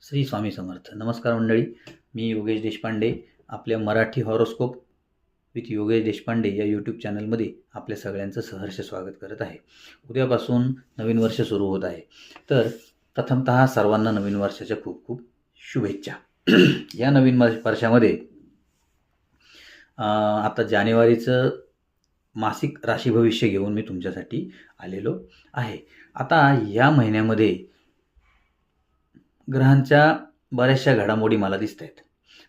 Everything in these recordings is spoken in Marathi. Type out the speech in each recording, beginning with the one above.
श्री स्वामी समर्थ. नमस्कार मंडळी, मी योगेश देशपांडे आपल्या मराठी हॉरोस्कोप विथ योगेश देशपांडे या यूट्यूब चॅनलमध्ये आपल्या सगळ्यांचं सहर्ष स्वागत करत आहे. उद्यापासून नवीन वर्ष सुरू होत आहे, तर प्रथमतः सर्वांना नवीन वर्षाच्या खूप खूप शुभेच्छा. या नवीन वर्षामध्ये आता जानेवारीचं मासिक राशी भविष्य घेऊन मी तुमच्यासाठी आलेलो आहे. आता या महिन्यामध्ये ग्रहांच्या बऱ्याचशा घडामोडी मला दिसत आहेत.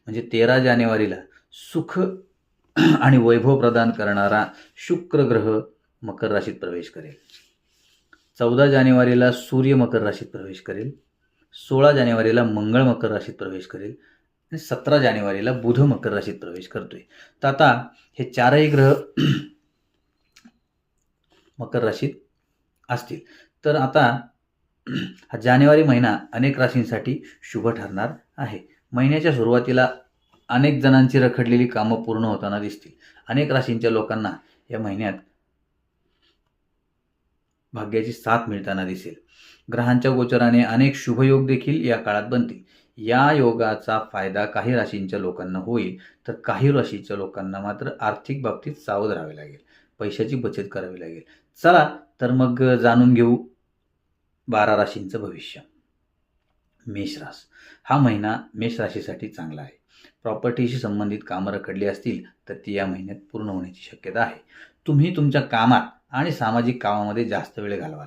म्हणजे 13 जानेवारीला सुख आणि वैभव प्रदान करणारा शुक्र ग्रह मकर राशीत प्रवेश करेल. 14 जानेवारीला सूर्य मकर राशीत प्रवेश करेल. 16 जानेवारीला मंगळ मकर राशीत प्रवेश करेल आणि 17 जानेवारीला बुध मकर राशीत प्रवेश करतोय. तर आता हे चारही ग्रह मकर राशीत असतील. तर आता हा जानेवारी महिना अनेक राशींसाठी शुभ ठरणार आहे. महिन्याच्या सुरुवातीला अनेक जणांची रखडलेली कामं पूर्ण होताना दिसतील. अनेक राशींच्या लोकांना या महिन्यात भाग्याची साथ मिळताना दिसेल. ग्रहांच्या गोचराने अनेक शुभयोग देखील या काळात बनतील. या योगाचा फायदा काही राशींच्या लोकांना होईल, तर काही राशीच्या लोकांना मात्र आर्थिक बाबतीत सावध राहावे लागेल, पैशाची बचत करावी लागेल. चला तर मग जाणून घेऊ 12 राशींचं भविष्य. मेष रास. हा महिना मेष राशीसाठी चांगला आहे. प्रॉपर्टीशी संबंधित कामं रखडली असतील तर ती या महिन्यात पूर्ण होण्याची शक्यता आहे. तुम्ही तुमच्या कामात आणि सामाजिक कामामध्ये जास्त वेळ घालवाल.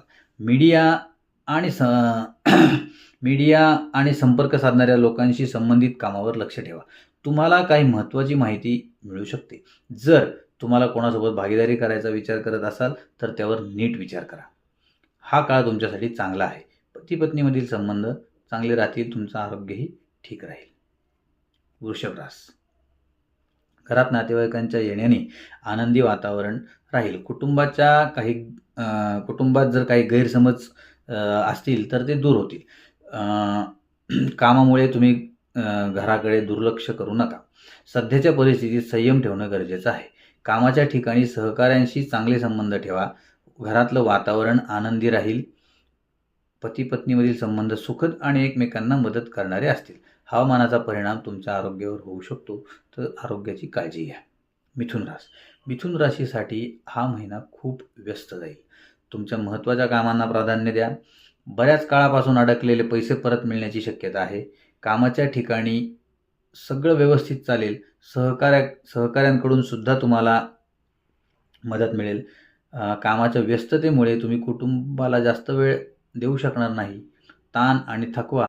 मीडिया आणि संपर्क साधणाऱ्या लोकांशी संबंधित कामावर लक्ष ठेवा. तुम्हाला काही महत्त्वाची माहिती मिळू शकते. जर तुम्हाला कोणासोबत भागीदारी करायचा विचार करत असाल तर त्यावर नीट विचार करा. हा काळ तुमच्यासाठी चांगला आहे. पती पत्नीमधील संबंध चांगले राहतील. तुमचं आरोग्यही ठीक राहील. वृषभ रास. घरात नातेवाईकांच्या येण्याने आनंदी वातावरण राहील. कुटुंबात जर काही गैरसमज असतील तर ते दूर होतील. कामामुळे तुम्ही घराकडे दुर्लक्ष करू नका. सध्याच्या परिस्थितीत संयम ठेवणं गरजेचं आहे. कामाच्या ठिकाणी सहकाऱ्यांशी चांगले संबंध ठेवा. घरातलं वातावरण आनंदी राहील. पती पत्नीमधील संबंध सुखद आणि एकमेकांना मदत करणारे असतील. हवामानाचा परिणाम तुमच्या आरोग्यावर होऊ शकतो, तर आरोग्याची काळजी घ्या. मिथुन रास. मिथुन राशीसाठी हा महिना खूप व्यस्त जाईल. तुमच्या महत्त्वाच्या कामांना प्राधान्य द्या. बऱ्याच काळापासून अडकलेले पैसे परत मिळण्याची शक्यता आहे. कामाच्या ठिकाणी सगळं व्यवस्थित चालेल. सहकाऱ्यांकडून सुद्धा तुम्हाला मदत मिळेल. कामाच्या व्यस्ततेमुळे तुम्ही कुटुंबाला जास्त वेळ देऊ शकणार नाही. ताण आणि थकवा